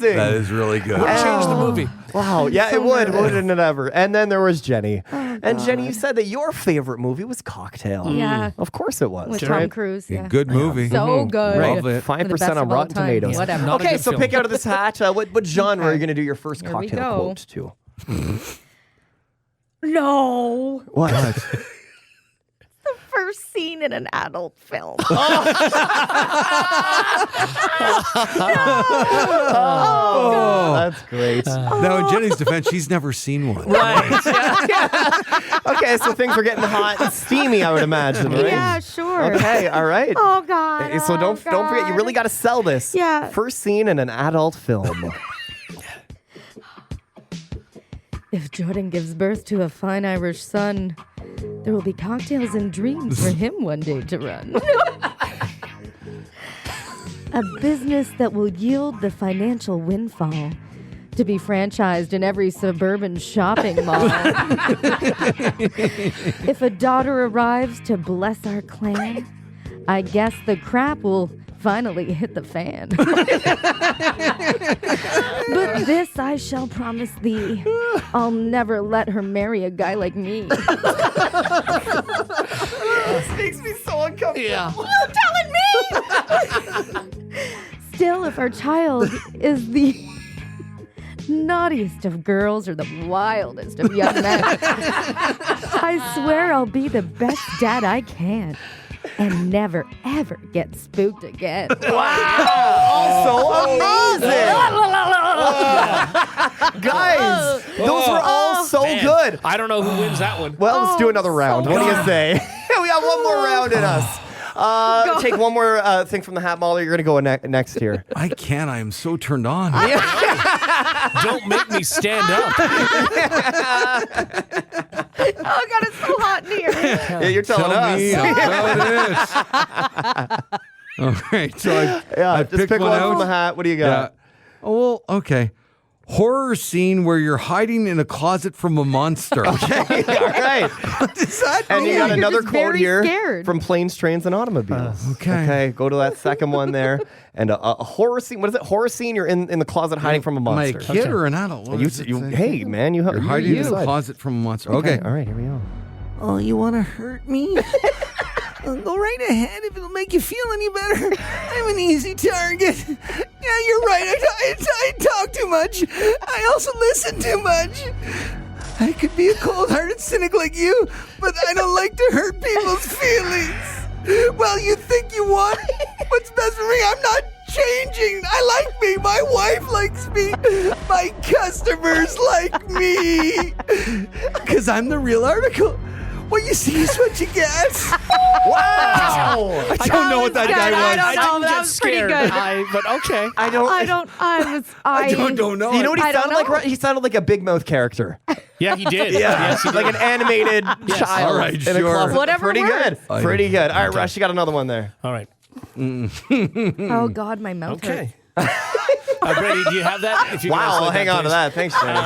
amazing. That is really good. Change the movie. Wow. Yeah, it would. Wouldn't it ever? And then there was Jenny. And Jenny, you said that your favorite movie was Cocktail. Yeah. Of course it was. With right? Tom Cruise. Yeah. Good movie. So good. Love it. 5% best on of all Rotten time. Tomatoes. Whatever. Not a Okay, good so film. pick out of this hat. What genre are you going to do your first Here we cocktail go. quote to? No. What? First scene in an adult film. That's great. Now, in Jenny's defense, she's never seen one. Okay, so things are getting hot and steamy, I would imagine, right? Yeah, sure. Okay, all right. Oh, God. So don't forget, you really got to sell this. Yeah. First scene in an adult film. If Jordan gives birth to a fine Irish son, there will be cocktails and dreams for him one day to run. A business that will yield the financial windfall to be franchised in every suburban shopping mall. If a daughter arrives to bless our clan, I guess the crap will finally hit the fan. But this I shall promise thee, I'll never let her marry a guy like me. This makes me so uncomfortable. Yeah. Still, if our child is the naughtiest of girls or the wildest of young men, I swear I'll be the best dad I can and never, ever get spooked again. So amazing. Guys, those were all so Man, good. I don't know who wins that one. Well, let's do another round. What do you say? We got one more round in us. Take one more thing from the hat, Mahler. You're going to go next here. I can't. I am so turned on. Don't make me stand up. Oh, God, it's so hot in here. Yeah, you're telling Tell us. me about it. All right. So I Just picked pick one out. from the hat. What do you Yeah. got? Oh, well, okay. Horror scene where you're hiding in a closet from a monster. All right. And you got You're another just quote very here scared. from Planes, Trains, and Automobiles. okay. Go to that second one there. And a horror scene. What is it? Horror scene. You're in the closet hiding from a Am I a monster. kid or an adult? What does it say? Hey, man, You're hiding in a decide. closet from a monster. Okay. All right, here we go. Oh, you want to hurt me? Go right ahead if it'll make you feel any better. I'm an easy target. Yeah, you're right. I talk too much. I also listen too much. I could be a cold-hearted cynic like you, but I don't like to hurt people's feelings. Well, you think you want what's best for me? I'm not changing. I like me. My wife likes me. My customers like me. Because I'm the real article. What you see is what you get. Wow! I don't know what that guy was. I don't know. I That get was pretty scared. good. But okay. I don't know. You know what he I don't sounded like? know. He sounded like a Big Mouth character. Yeah, he did. Yeah, Yes, he did. like an animated child. All right, in a sure. closet. Whatever Pretty works. good. Pretty good. All right, Rush, you got another one there. All right. Oh God, my mouth hurts. Okay. Brady, do you have that? If you can Wow, isolate I'll hang on to please. that. Thanks, Jenny.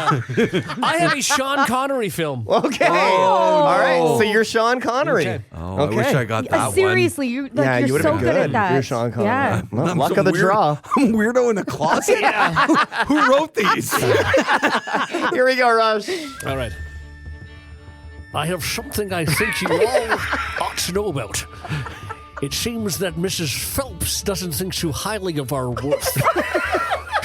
I have a Sean Connery film. Okay. All right, so you're Sean Connery. Okay. Oh, I wish I got that Seriously, you're Yeah, you you're would so have good been at that. You're Sean Connery. Yeah. Well, one. luck of the draw. I'm weirdo in a closet? Who wrote these? Here we go, Rush. All right. I have something I think you all ought to know about. It seems that Mrs. Phelps doesn't think too highly of our worth.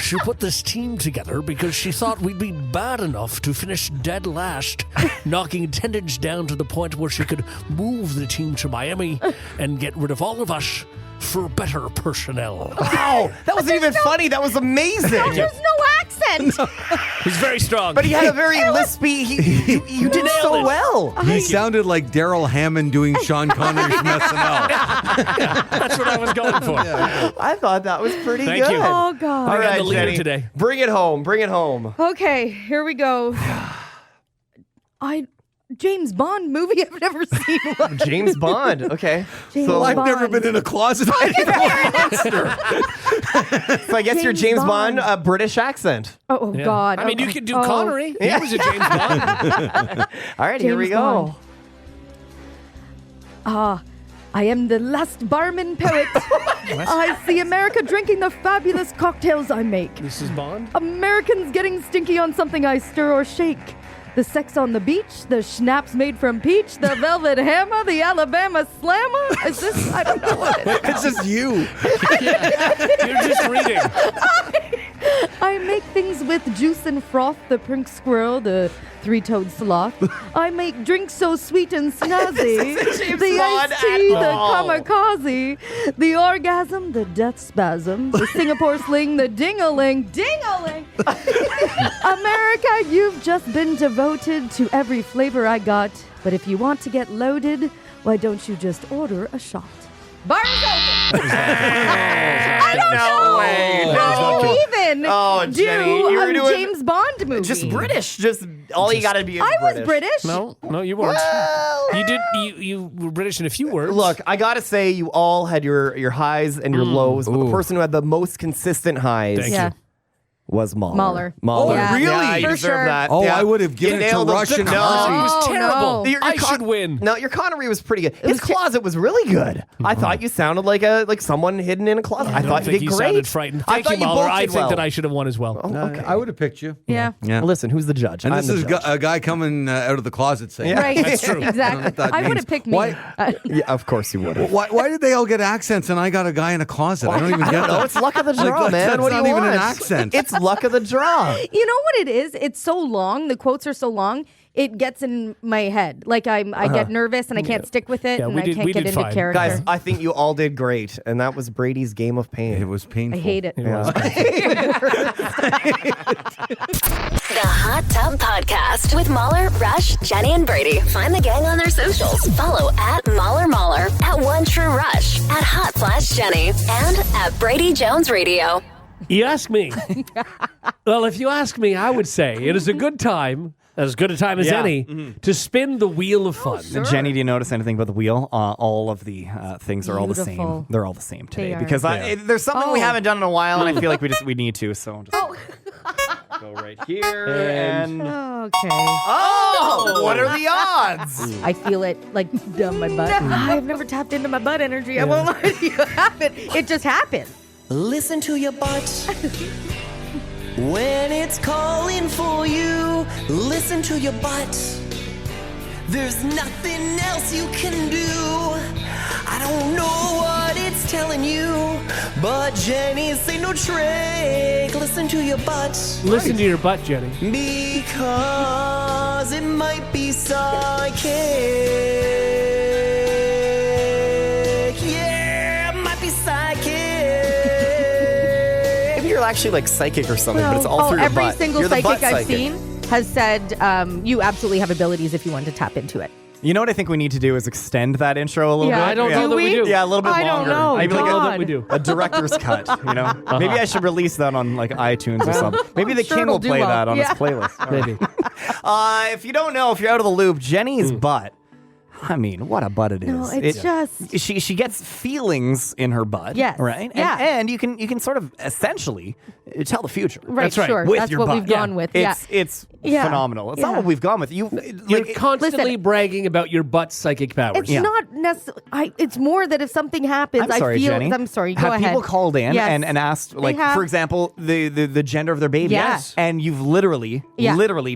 She put this team together because she thought we'd be bad enough to finish dead last, knocking attendance down to the point where she could move the team to Miami and get rid of all of us for better personnel. Wow, that wasn't even funny. That was amazing. There's no accent. He's very strong. But he had a very lispy. You did Nailed so it. well. He sounded like Daryl Hammond doing Sean Connery from SNL. That's what I was going for. I thought that was pretty Thank good. you. Oh God. All I'm right, the leader Jenny, today. Bring it home. Bring it home. Okay, here we go. James Bond movie. I've never seen one. James Bond. Okay. James So, I've Bond. never been in a closet. so I guess your James James Bond Bond. British accent. Oh Yeah. God. I mean, you okay. could do Oh. Connery. He was a James Bond. All right, here we James go. Bond. I am the last barman poet. I see America drinking the fabulous cocktails I make. This is Bond? Americans getting stinky on something I stir or shake. The sex on the beach, the schnapps made from peach, the velvet hammer, the Alabama slammer. Is this? I don't know what it is. It's just you. You're just reading. I make things with juice and froth, the pink squirrel, the three-toed sloth. I make drinks so sweet and snazzy. The Bond iced tea, at the all. kamikaze, the orgasm, the death spasm, the Singapore sling, the ding-a-ling, ding-a-ling. America, you've just been devoted to every flavor I got. But if you want to get loaded, why don't you just order a shot? Bars open. I don't know. No way. How do you even Oh, Jenny, you were do a doing- James Bond movie? Just British. Just all you got to be is I was British. British. No, you weren't. Well, You did. You were British in a few words. look, I gotta say, you all had your highs and your lows, but the person who had the most consistent highs Thank Yeah. was Mahler. Mahler. Mahler. Yeah. really? Yeah, you For deserve sure. that. Oh, Yeah. I would have given You it to nailed Rush and No. Ozzy. it was Oh, terrible. no. I should win. No, your Connery was pretty good. His closet was really good. I thought you sounded like someone hidden in a closet. I I don't thought you think did you great. sounded frightened. I Thank thought you, you Mahler. both I did think well. that I should have won as well. Okay. I would have picked you. Yeah. Yeah. Listen, who's the judge? And I'm this the is judge. a guy coming out of the closet saying, Yeah. Right. That's true. Exactly. that I would means. have picked me. Why- Yeah, of course you would have. Why did they all get accents and I got a guy in a closet? I don't even get No, that. it's luck of the draw, Like, man. that's What do not you even want? an accent. It's luck of the draw. You know what it is? It's so long. The quotes are so long. It gets in my head. Like I get nervous and I can't stick with it, Yeah, and we I did- can't we get did into fine. character. Guys, I think you all did great, and that was Brady's game of pain. It was painful. I hate it. Yeah. The Hot Tub Podcast with Mahler, Rush, Jenny, and Brady. Find the gang on their socials. Follow at Mahler, at One True Rush, at Hot/Jenny, and at Brady Jones Radio. You ask me. Well, if you ask me, I would say it is a good time, as good a time as Yeah. any, to spin the wheel of fun. Jenny, do you notice anything about the wheel? All of the things are all the same. Beautiful. They're all the same today are. because there's something we Oh. haven't done in a while, and I feel like we need to. So just go right here and Okay. Oh, what are the odds? I feel it like down my butt. I've never tapped into my butt energy. I won't lie to you. It just happened. Listen to your butt when it's calling for you. Listen to your butt. There's nothing else you can do. I don't know what it's telling you, but Jenny, say no trick. Listen to your butt. Listen to your butt, Jenny. Because it might be psychic. Yeah, it might be psychic. Maybe you're actually like psychic or something, but it's all through your every butt. single You're the psychic butt I've seen has said you absolutely have abilities if you want to tap into it. You know what I think we need to do is extend that intro a little Yeah, bit. I don't know that we do. Yeah, a little bit I don't longer. know. Maybe like God. we do. a director's cut, you know? Maybe I should release that on like iTunes or something. Maybe the sure king will it'll do play well. that on his Yeah. playlist. Maybe. If you don't know, if you're out of the loop, Jenny's butt. I mean, what a butt it is. No, it's just... She gets feelings in her butt. Yes. Right? Yeah. And you can sort of essentially tell the future. Right, That's right. sure. With That's your what butt. we've gone with. It's Yeah. phenomenal. It's Yeah. not what we've gone with. You're Like, constantly listen, bragging about your butt's psychic powers. It's not necessarily... It's more that if something happens, I'm sorry, I feel... Jenny. I'm sorry, go Have ahead. people called in Yes. and asked, like, have. for example, the gender of their baby? Yeah. Yes. And you've literally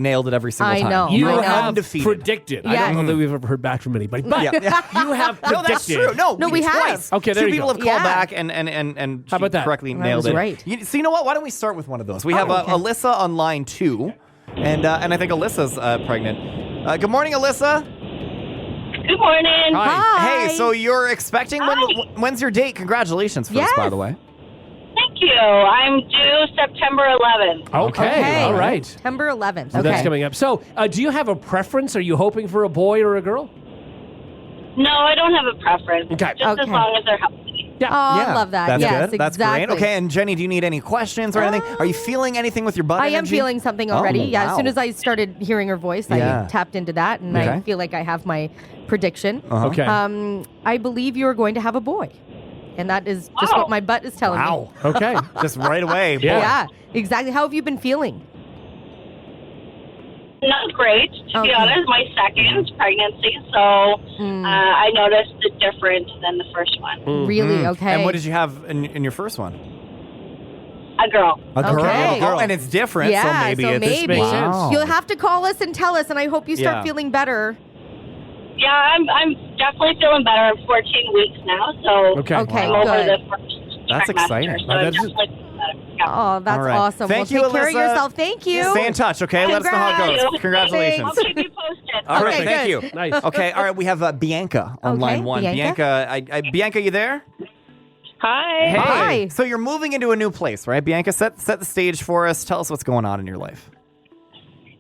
nailed it every single I time. know. You I know. have undefeated. predicted. I Yeah. don't know that we've ever heard back from anybody, but Yeah. you have predicted. No, that's true. No, we have. twice. Okay, there Two you people go. have called Yeah. back and How about that? correctly That nailed was it. right. So you know what? Why don't we start with one of those? We have okay. Alyssa on line 2, and I think Alyssa's pregnant. Good morning, Alyssa. Good morning. Hi. Hey, so you're expecting when's your date? Congratulations for this, by Yes. the way. Thank you. I'm due September 11th. Okay. All right. September 11th. So Okay. that's coming up. So, do you have a preference? Are you hoping for a boy or a girl? No, I don't have a preference. Okay. Just as Okay. long as they're healthy. Oh, I love that. That's yes, good. That's exactly. great. Okay, and Jenny, do you need any questions or anything? Are you feeling anything with your butt I am energy? feeling something already. Oh, Yeah, as soon wow. as I started hearing her voice, Yeah. I tapped into that, and Okay. I feel like I have my prediction. Okay. I believe you are going to have a boy, and that is just Wow. what my butt is telling me. Wow. Okay. Just right away. Yeah. Yeah, exactly. How have you been feeling? Not great, to be Okay. honest. My second pregnancy, so I noticed a difference than the first one. Really? Okay. And what did you have in your first one? A girl. A girl. Okay. Oh, and it's different, Yeah, so maybe so it's maybe. makes sense. Wow. You'll have to call us and tell us, and I hope you start Yeah. feeling better. Yeah, I'm definitely feeling better. I'm 14 weeks now, so Okay. Okay, I'm over good. the first That's trimester, exciting. So Wow, I'm that's- definitely feeling better. Yeah. Oh, that's All right. awesome. Thank well, you, take care of Alyssa. yourself. Thank you. Stay in touch, okay? Let us know how it Congrats. goes. Congratulations. I'll keep you posted. All right, Okay, thank good. you. Nice. Okay, all right, we have Bianca on Okay, line 1. Bianca? Bianca, you there? Hi. Hey. Hi. So you're moving into a new place, right? Bianca, set the stage for us. Tell us what's going on in your life.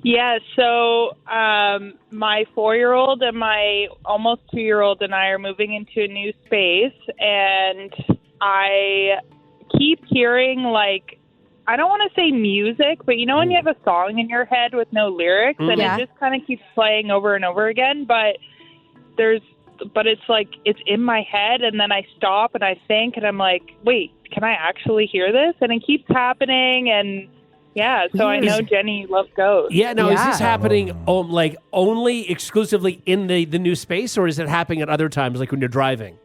Yeah, so my 4-year-old and my almost 2-year-old and I are moving into a new space, and I keep hearing, like, I don't want to say music, but you know when you have a song in your head with no lyrics, and Yeah. it just kind of keeps playing over and over again, but it's like it's in my head, and then I stop and I think, and I'm like, wait, can I actually hear this? And it keeps happening, and yeah, so I know Jenny, you love ghosts. Yeah. Now, is this Yeah. happening like only exclusively in the new space, or is it happening at other times, like when you're driving?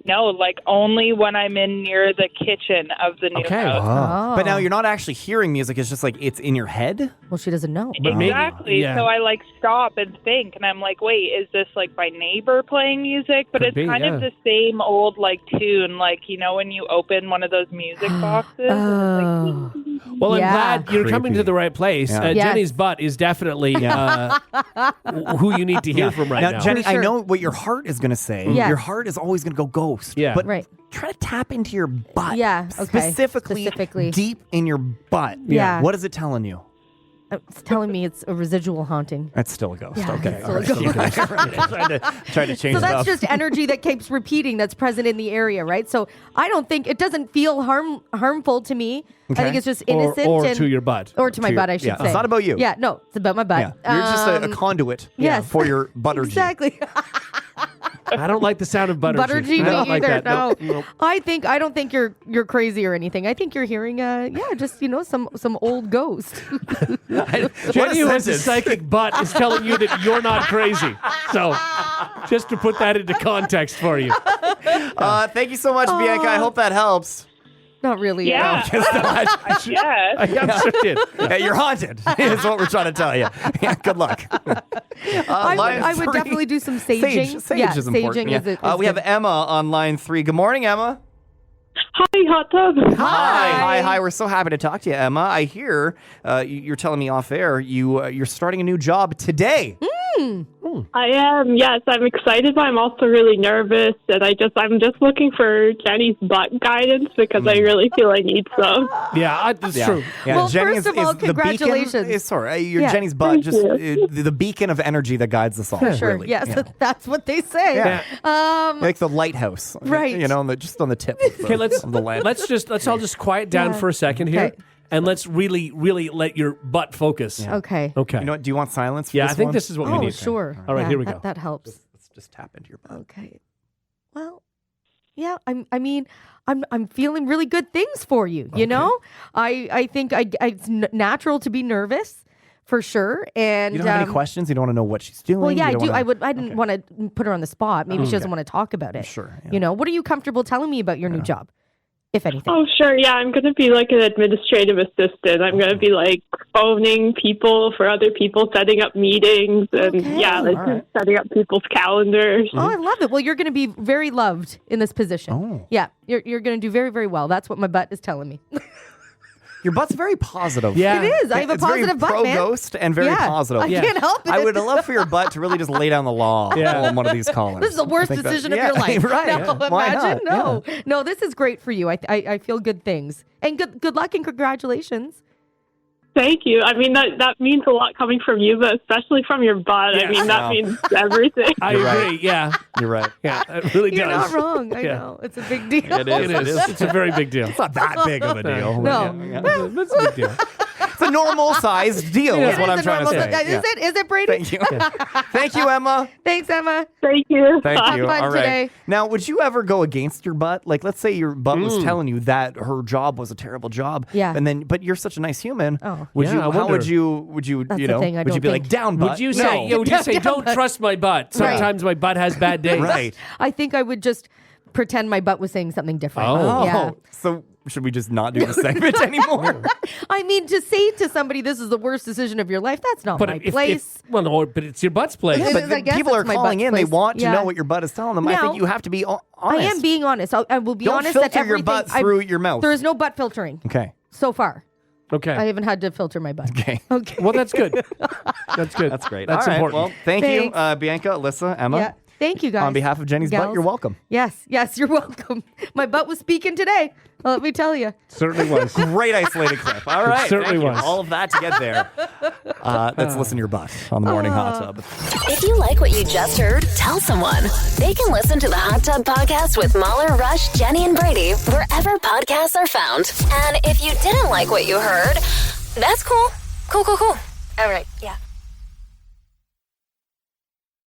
No, like only when I'm in near the kitchen of the new Okay. house. Oh. But now you're not actually hearing music. It's just like it's in your head. Well, she doesn't know. But maybe- Exactly. yeah. So I like stop and think, and I'm like, wait, is this like my neighbor playing music? But Could it's be, kind yeah. of the same old like tune, like you know when you open one of those music boxes. and it's like, Well, I'm Yeah. glad you're coming to the right place. Yeah. Yes. Jenny's butt is definitely who you need to hear from right now. Jenny, For sure. I know what your heart is going to say. Yes. Your heart is always going to go ghost. Yeah. But Right. try to tap into your butt. Yeah, okay. Specifically deep in your butt. Yeah. What is it telling you? It's telling me it's a residual haunting. That's still a ghost. Yeah, Okay. it's all still a right. Try to change So it that's up. just energy that keeps repeating that's present in the area, right? So I don't think it doesn't feel harmful to me. I Okay. think it's just innocent. or and- to your butt. Or to my To your- butt, I should yeah. say. It's not about you. Yeah, no, it's about my butt. Yeah. You're just a conduit yes. for your butter Exactly. I don't like the sound of butter. Butter G I me don't like either. that. No. Nope. I don't think you're crazy or anything. I think you're hearing just some old ghost. Jenny, who has a sentence. psychic butt, is telling you that you're not crazy. So, just to put that into context for you. Thank you so much, Bianca. I hope that helps. Not really. Yeah. Yeah. I'm sure it did. Yeah, you're haunted, is what we're trying to tell you. Yeah, good luck. I would definitely do some saging. Sage is important. Is we have Emma on line 3. Good morning, Emma. Hi, Hot Tub. Hi. We're so happy to talk to you, Emma. I hear you're telling me off air you're starting a new job today. I am, yes. I'm excited, but I'm also really nervous. And I'm just looking for Jenny's butt guidance because I really feel I need some. Yeah, that's true. Yeah, Well, Jenny first of all, the congratulations. beacon, sorry, you're Yeah. Jenny's butt, just the beacon of energy that guides us all. Sure. Really. Yes, Yeah. that's what they say. Yeah. Um, Like the lighthouse, Right. You know, just on the tip. Okay, let's of the land. let's all just quiet down for a second here, Okay. and let's really let your butt focus. Okay. Okay. You know what? Do you want silence? For Yeah, this I think one? this is what we Oh, need. sure. All right, Yeah, here we go. That helps. Let's just tap into your butt. Okay. Well, yeah. I'm feeling really good things for you. You know, I think it's natural to be nervous, for sure. And You don't have any questions? You don't want to know what she's doing? Well, yeah, You I don't do. wanna- I didn't want to put her on the spot. Maybe she doesn't want to talk about it. Sure. Yeah. You know, what are you comfortable telling me about your new job, if anything? Oh, sure. Yeah, I'm going to be like an administrative assistant. I'm going to be like phoning people for other people, setting up meetings, and setting up people's calendars. Oh, I love it. Well, you're going to be very loved in this position. Oh. Yeah, you're going to do very, very well. That's what my butt is telling me. Your butt's very positive. Yeah. It is. I have a It's positive very butt, man. pro-ghost and very positive. I can't help it. I would love for your butt to really just lay down the law on one of these callers. This is the worst decision of your life. Right. No, Why imagine. not? No, this is great for you. I feel good things. And good luck and congratulations. Thank you. I mean, that means a lot coming from you, but especially from your butt. Yeah. I mean, that means everything. I You're agree. right. Yeah. You're right. Yeah, it really You're does. not wrong. I Yeah. know. It's a big deal. It is. It is. It's a very big deal. It's not that big of a deal. No. That's a big deal. It's a normal sized deal is It what is I'm a trying to normal say. size. Is it, Brady? Thank you. Thank you, Emma. Thanks, Emma. Thank you. Thank Bye. you. fun All right. today. Now, would you ever go against your butt? Like, let's say your butt was telling you that her job was a terrible job. Yeah. And then, but you're such a nice human. Oh. Would Yeah, you? I How wonder. would you? That's You the know? thing, I Would you don't be like think- down butt? Would you No. say? Would you say? Down Don't butt. trust my butt. Sometimes my butt has bad days. Right. I think I would just pretend my butt was saying something different. Oh. Yeah. So should we just not do the segment anymore? I mean, to say to somebody, this is the worst decision of your life, that's not my if- place. well, no, but it's your butt's place. It But is, I guess people are it's my calling butt's in. They place. want to Yeah. know what your butt is telling them. I Now, think you have to be honest. I am being honest. I will be Don't honest filter that your everything butt through your mouth. There is no butt filtering Okay. so far. Okay. I haven't had to filter my butt. Okay. Okay. Well, that's good. That's good. That's great. That's All right. important. Well, thank you, Thanks. Bianca, Alyssa, Emma. Yeah. Thank you, guys. On behalf of Jenny's butt, Gals. you're welcome. Yes, you're welcome. My butt was speaking today. Well, let me tell you. Certainly was. Great isolated clip. All right. certainly thank you. was. All of that to get there. Let's listen to your butt on the morning hot tub. If you like what you just heard, tell someone. They can listen to the Hot Tub Podcast with Mahler, Rush, Jenny, and Brady wherever podcasts are found. And if you didn't like what you heard, that's cool. Cool. All right, yeah.